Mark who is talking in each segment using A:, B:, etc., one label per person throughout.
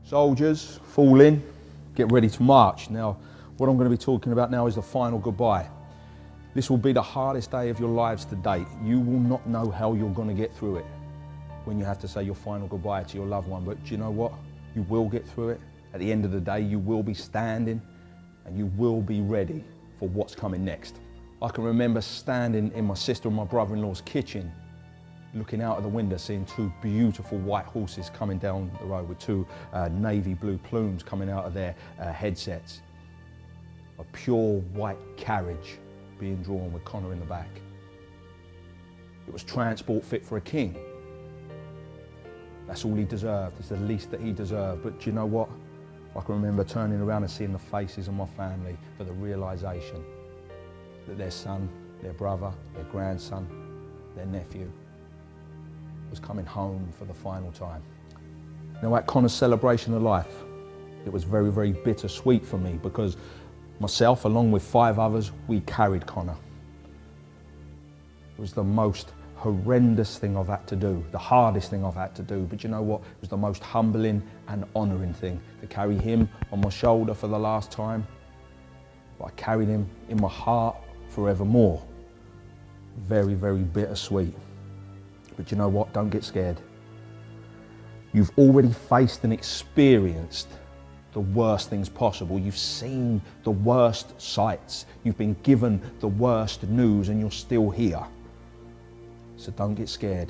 A: Soldiers, fall in, get ready to march. Now, what I'm going to be talking about now is the final goodbye. This will be the hardest day of your lives to date. You will not know how you're going to get through it when you have to say your final goodbye to your loved one. But do you know what? You will get through it. At the end of the day, you will be standing and you will be ready for what's coming next. I can remember standing in my sister and my brother-in-law's kitchen, looking out of the window, seeing two beautiful white horses coming down the road with two navy blue plumes coming out of their headsets. A pure white carriage being drawn with Connor in the back. It was transport fit for a king. That's all he deserved. It's the least that he deserved. But do you know what? I can remember turning around and seeing the faces of my family for the realization that their son, their brother, their grandson, their nephew was coming home for the final time. Now, at Connor's celebration of life, it was very, very bittersweet for me because myself, along with 5 others, we carried Connor. It was the most horrendous thing I've had to do, the hardest thing I've had to do, but you know what? It was the most humbling and honouring thing to carry him on my shoulder for the last time. But I carried him in my heart forevermore. Very, very bittersweet. But you know what? Don't get scared. You've already faced and experienced the worst things possible. You've seen the worst sights. You've been given the worst news and you're still here. So don't get scared.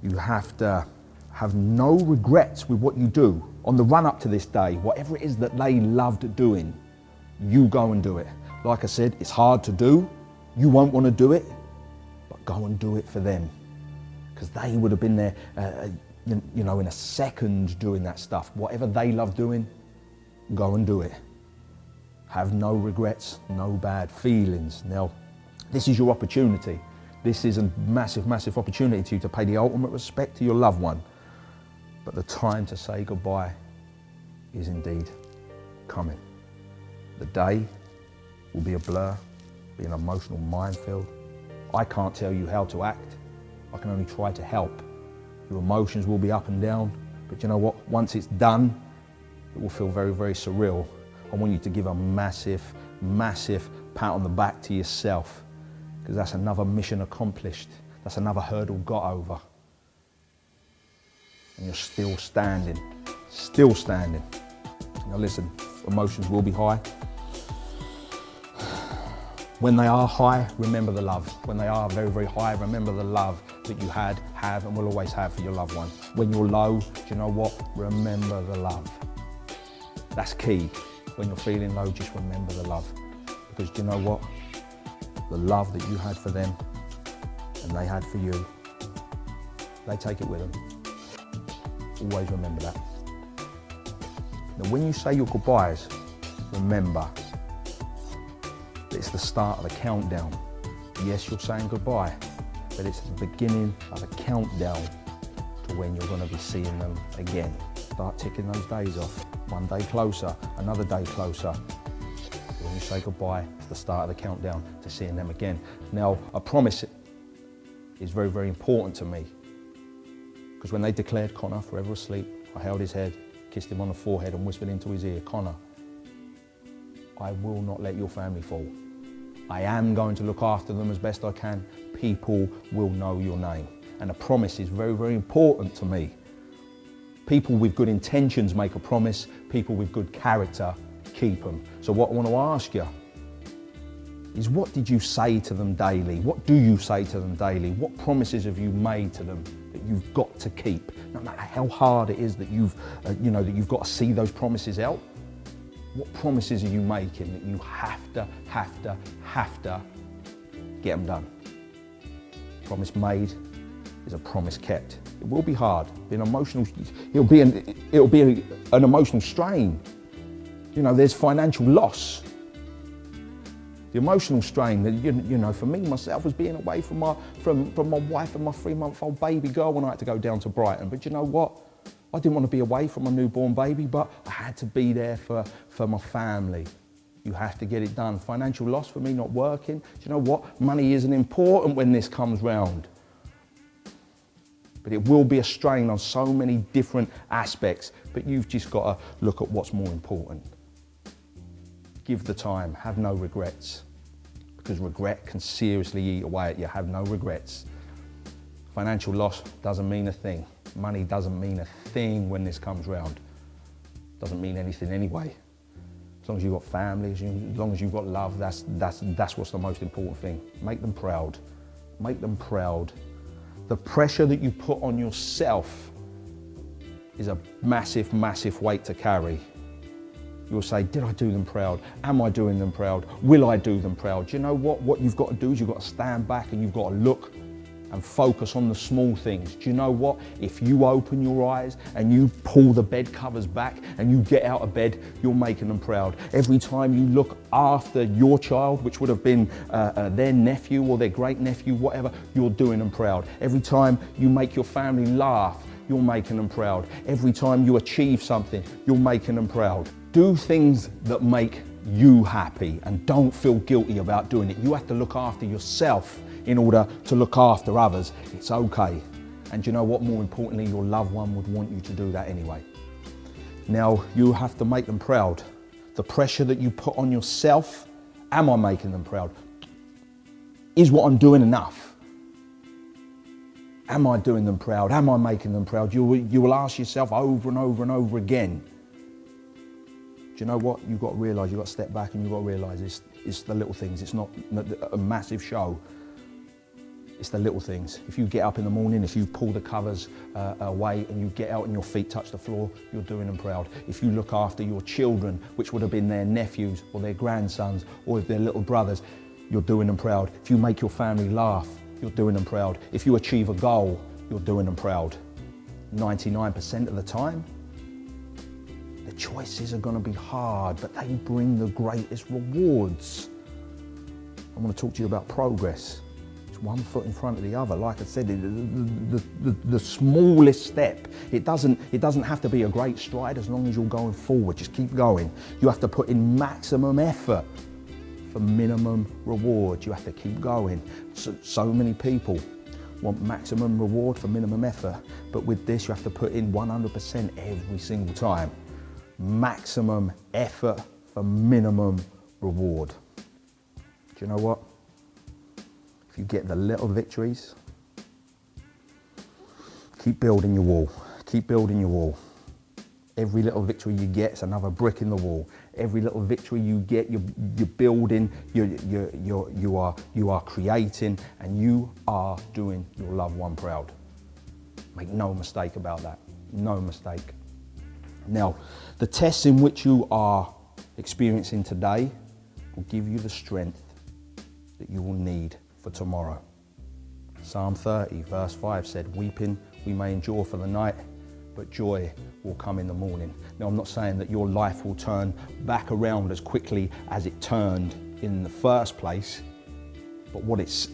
A: You have to have no regrets with what you do. On the run up to this day, whatever it is that they loved doing, you go and do it. Like I said, it's hard to do. You won't want to do it, but go and do it for them. Because they would have been there, you know, in a second doing that stuff. Whatever they love doing, go and do it. Have no regrets, no bad feelings. Now, this is your opportunity. This is a massive, massive opportunity to you to pay the ultimate respect to your loved one. But the time to say goodbye is indeed coming. The day will be a blur, be an emotional minefield. I can't tell you how to act. I can only try to help. Your emotions will be up and down, but you know what? Once it's done, it will feel very, very surreal. I want you to give a massive, massive pat on the back to yourself, because that's another mission accomplished. That's another hurdle got over. And you're still standing, still standing. Now listen, emotions will be high. When they are high, remember the love. When they are very, very high, remember the love that you had, have, and will always have for your loved one. When you're low, do you know what? Remember the love. That's key. When you're feeling low, just remember the love. Because do you know what? The love that you had for them and they had for you, they take it with them. Always remember that. Now, when you say your goodbyes, remember that it's the start of the countdown. Yes, you're saying goodbye, but it's the beginning of a countdown to when you're going to be seeing them again. Start ticking those days off. One day closer, another day closer. When you say goodbye, it's the start of the countdown to seeing them again. Now, a promise is very, very important to me, because when they declared Connor forever asleep, I held his head, kissed him on the forehead and whispered into his ear, Connor, I will not let your family fall. I am going to look after them as best I can. People will know your name. And a promise is very, very important to me. People with good intentions make a promise. People with good character keep them. So what I want to ask you is, what did you say to them daily? What do you say to them daily? What promises have you made to them that you've got to keep? No matter how hard it is that you've got to see those promises out. What promises are you making that you have to get them done? Promise made is a promise kept. It will be hard. It'll be an emotional strain. You know, there's financial loss. The emotional strain that, you know, for me, myself, was being away from my wife and my 3-month-old baby girl when I had to go down to Brighton. But you know what? I didn't want to be away from my newborn baby, but I had to be there for my family. You have to get it done. Financial loss for me not working. Do you know what? Money isn't important when this comes round. but it will be a strain on so many different aspects, but you've just got to look at what's more important. Give the time, have no regrets, because regret can seriously eat away at you. Have no regrets. Financial loss doesn't mean a thing. Money doesn't mean a thing when this comes round. Doesn't mean anything anyway. As long as you've got families, as long as you've got love, that's what's the most important thing. Make them proud. Make them proud. The pressure that you put on yourself is a massive, massive weight to carry. You'll say, did I do them proud? Am I doing them proud? Will I do them proud? Do you know what? What you've got to do is you've got to stand back and you've got to look and focus on the small things. Do you know what? If you open your eyes and you pull the bed covers back and you get out of bed, you're making them proud. Every time you look after your child, which would have been their nephew or their great nephew, whatever, you're doing them proud. Every time you make your family laugh, you're making them proud. Every time you achieve something, you're making them proud. Do things that make you happy and don't feel guilty about doing it. You have to look after yourself in order to look after others. It's okay. And you know what? More importantly, your loved one would want you to do that anyway. Now, you have to make them proud. The pressure that you put on yourself, am I making them proud? Is what I'm doing enough? Am I doing them proud? Am I making them proud? You will ask yourself over and over and over again. Do you know what? You've got to realise, you've got to step back and you've got to realise it's the little things. It's not a massive show. It's the little things. If you get up in the morning, if you pull the covers away and you get out and your feet touch the floor, you're doing them proud. If you look after your children, which would have been their nephews or their grandsons or their little brothers, you're doing them proud. If you make your family laugh, you're doing them proud. If you achieve a goal, you're doing them proud. 99% of the time, the choices are going to be hard, but they bring the greatest rewards. I want to talk to you about progress. It's one foot in front of the other. Like I said, the smallest step. It doesn't have to be a great stride as long as you're going forward. Just keep going. You have to put in maximum effort for minimum reward. You have to keep going. So many people want maximum reward for minimum effort, but with this you have to put in 100% every single time. Maximum effort for minimum reward. Do you know what? If you get the little victories, keep building your wall. Keep building your wall. Every little victory you get is another brick in the wall. Every little victory you get, you're building, you are creating, and you are doing your loved one proud. Make no mistake about that. No mistake. Now, the tests in which you are experiencing today will give you the strength that you will need for tomorrow. Psalm 30, verse 5 said, "Weeping we may endure for the night, but joy will come in the morning." Now, I'm not saying that your life will turn back around as quickly as it turned in the first place, but what it's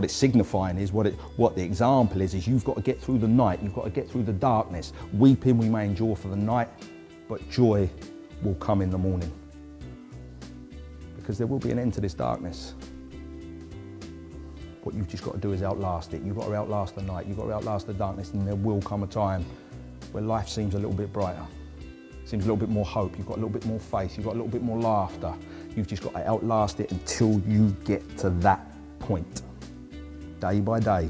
A: signifying is, what the example is you've got to get through the night, you've got to get through the darkness. Weeping we may endure for the night, but joy will come in the morning. Because there will be an end to this darkness. What you've just got to do is outlast it. You've got to outlast the night, you've got to outlast the darkness, and there will come a time where life seems a little bit brighter, seems a little bit more hope, you've got a little bit more faith, you've got a little bit more laughter. You've just got to outlast it until you get to that point. Day by day,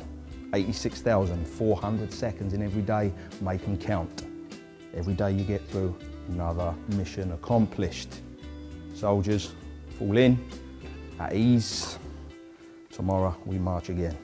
A: 86,400 seconds in every day, make them count. Every day you get through, another mission accomplished. Soldiers, fall in, at ease. Tomorrow we march again.